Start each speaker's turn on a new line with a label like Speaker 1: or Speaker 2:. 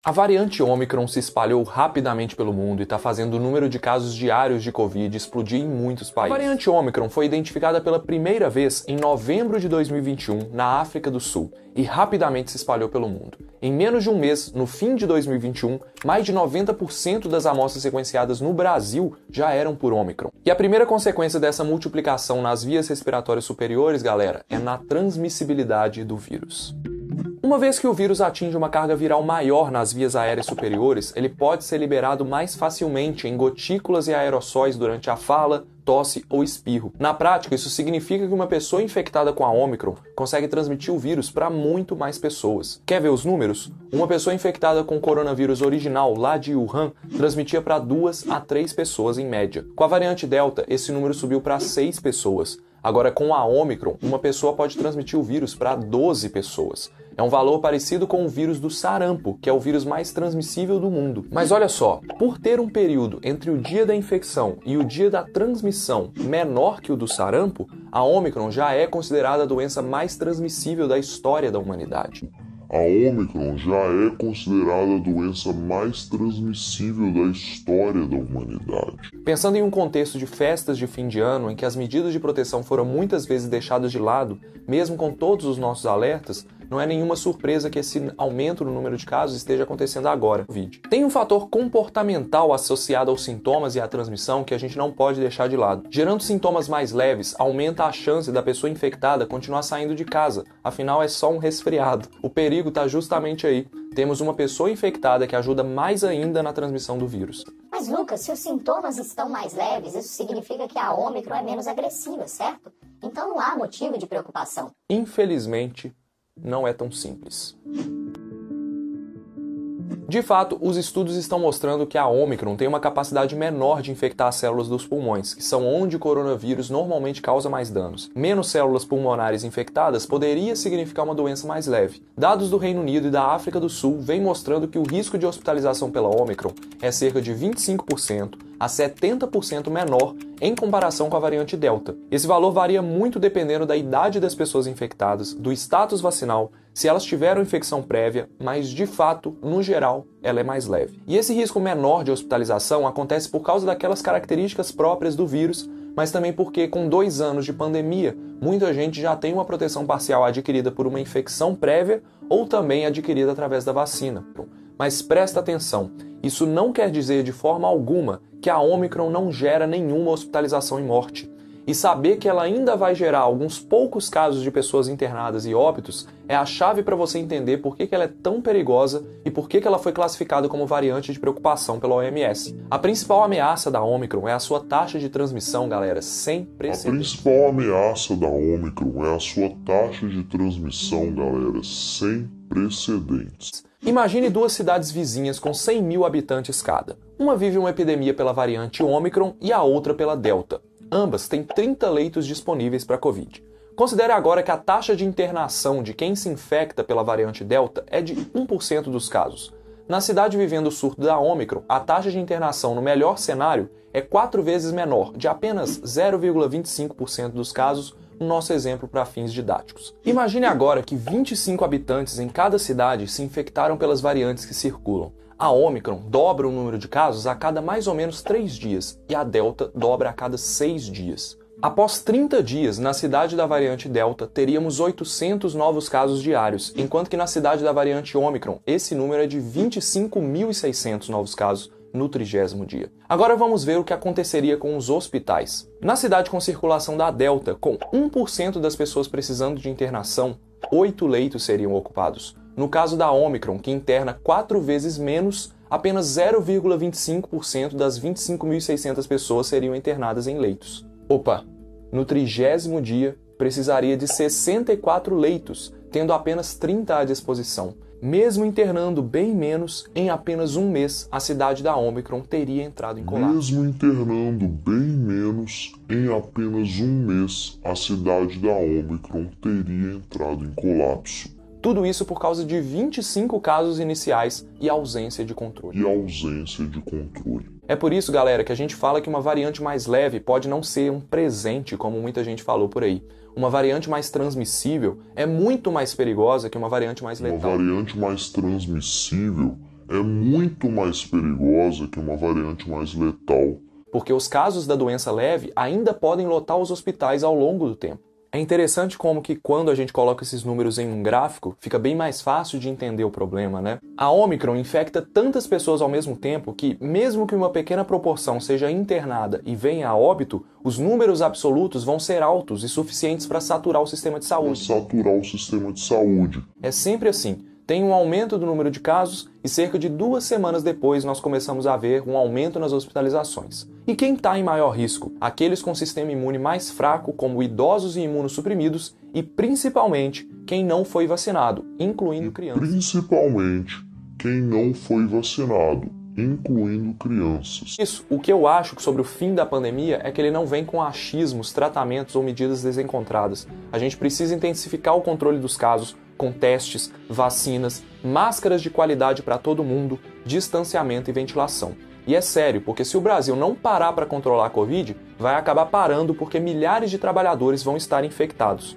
Speaker 1: A variante Ômicron se espalhou rapidamente pelo mundo e está fazendo o número de casos diários de Covid explodir em muitos países. A variante Ômicron foi identificada pela primeira vez em novembro de 2021 na África do Sul e rapidamente se espalhou pelo mundo. Em menos de um mês, no fim de 2021, mais de 90% das amostras sequenciadas no Brasil já eram por Ômicron. E a primeira consequência dessa multiplicação nas vias respiratórias superiores, galera, é na transmissibilidade do vírus. Uma vez que o vírus atinge uma carga viral maior nas vias aéreas superiores, ele pode ser liberado mais facilmente em gotículas e aerossóis durante a fala, tosse ou espirro. Na prática, isso significa que uma pessoa infectada com a Ômicron consegue transmitir o vírus para muito mais pessoas. Quer ver os números? Uma pessoa infectada com o coronavírus original lá de Wuhan transmitia para 2 a 3 pessoas em média. Com a variante Delta, esse número subiu para 6 pessoas. Agora, com a Ômicron, uma pessoa pode transmitir o vírus para 12 pessoas. É um valor parecido com o vírus do sarampo, que é o vírus mais transmissível do mundo. Mas olha só, por ter um período entre o dia da infecção e o dia da transmissão menor que o do sarampo, a Ômicron já é considerada a doença mais transmissível da história da humanidade.
Speaker 2: A Ômicron já é considerada a doença mais transmissível da história da humanidade.
Speaker 1: Pensando em um contexto de festas de fim de ano em que as medidas de proteção foram muitas vezes deixadas de lado, mesmo com todos os nossos alertas, não é nenhuma surpresa que esse aumento no número de casos esteja acontecendo agora. Tem um fator comportamental associado aos sintomas e à transmissão que a gente não pode deixar de lado. Gerando sintomas mais leves, aumenta a chance da pessoa infectada continuar saindo de casa, afinal é só um resfriado. O perigo está justamente aí. Temos uma pessoa infectada que ajuda mais ainda na transmissão do vírus.
Speaker 3: Mas Lucas, se os sintomas estão mais leves, isso significa que a Ômicron é menos agressiva, certo? Então não há motivo de preocupação.
Speaker 1: Infelizmente, não é tão simples. De fato, os estudos estão mostrando que a Ômicron tem uma capacidade menor de infectar as células dos pulmões, que são onde o coronavírus normalmente causa mais danos. Menos células pulmonares infectadas poderia significar uma doença mais leve. Dados do Reino Unido e da África do Sul vêm mostrando que o risco de hospitalização pela Ômicron é cerca de 25% a 70% menor em comparação com a variante Delta. Esse valor varia muito dependendo da idade das pessoas infectadas, do status vacinal, se elas tiveram infecção prévia, mas de fato, no geral, ela é mais leve. E esse risco menor de hospitalização acontece por causa daquelas características próprias do vírus, mas também porque com 2 anos de pandemia, muita gente já tem uma proteção parcial adquirida por uma infecção prévia ou também adquirida através da vacina. Mas presta atenção, isso não quer dizer de forma alguma que a Ômicron não gera nenhuma hospitalização e morte. E saber que ela ainda vai gerar alguns poucos casos de pessoas internadas e óbitos é a chave para você entender por que ela é tão perigosa e por que ela foi classificada como variante de preocupação pela OMS. A principal ameaça da Ômicron é a sua taxa de transmissão, galera, sem precedentes.
Speaker 2: A principal ameaça da Ômicron é a sua taxa de transmissão, galera, sem precedentes.
Speaker 1: Imagine 2 cidades vizinhas com 100 mil habitantes cada. Uma vive uma epidemia pela variante Ômicron e a outra pela Delta. Ambas têm 30 leitos disponíveis para Covid. Considere agora que a taxa de internação de quem se infecta pela variante Delta é de 1% dos casos. Na cidade vivendo o surto da Ômicron, a taxa de internação no melhor cenário é 4 vezes menor, de apenas 0,25% dos casos, no nosso exemplo para fins didáticos. Imagine agora que 25 habitantes em cada cidade se infectaram pelas variantes que circulam. A Ômicron dobra o número de casos a cada mais ou menos 3 dias e a Delta dobra a cada 6 dias. Após 30 dias, na cidade da variante Delta, teríamos 800 novos casos diários, enquanto que na cidade da variante Ômicron, esse número é de 25.600 novos casos no 30º dia. Agora vamos ver o que aconteceria com os hospitais. Na cidade com circulação da Delta, com 1% das pessoas precisando de internação, 8 leitos seriam ocupados. No caso da Ômicron, que interna 4 vezes menos, apenas 0,25% das 25.600 pessoas seriam internadas em leitos. Opa, no 30º dia, precisaria de 64 leitos, tendo apenas 30 à disposição. Mesmo internando bem menos, em apenas um mês, a cidade da Ômicron teria entrado em colapso.
Speaker 2: Mesmo internando bem menos, em apenas um mês, a cidade da Ômicron teria entrado em colapso.
Speaker 1: Tudo isso por causa de 25 casos iniciais e ausência de controle. É por isso, galera, que a gente fala que uma variante mais leve pode não ser um presente, como muita gente falou por aí. Uma variante mais transmissível é muito mais perigosa que uma variante mais letal.
Speaker 2: Uma variante mais transmissível é muito mais perigosa que uma variante mais letal.
Speaker 1: Porque os casos da doença leve ainda podem lotar os hospitais ao longo do tempo. É interessante como que quando a gente coloca esses números em um gráfico, fica bem mais fácil de entender o problema, né? A Omicron infecta tantas pessoas ao mesmo tempo que, mesmo que uma pequena proporção seja internada e venha a óbito, os números absolutos vão ser altos e suficientes para saturar o sistema de saúde. É sempre assim. Tem um aumento do número de casos e cerca de 2 semanas depois nós começamos a ver um aumento nas hospitalizações. E quem está em maior risco? Aqueles com sistema imune mais fraco, como idosos e imunossuprimidos, e principalmente quem não foi vacinado, incluindo crianças. Isso, o que eu acho sobre o fim da pandemia é que ele não vem com achismos, tratamentos ou medidas desencontradas. A gente precisa intensificar o controle dos casos, com testes, vacinas, máscaras de qualidade para todo mundo, distanciamento e ventilação. E é sério, porque se o Brasil não parar para controlar a Covid, vai acabar parando porque milhares de trabalhadores vão estar infectados.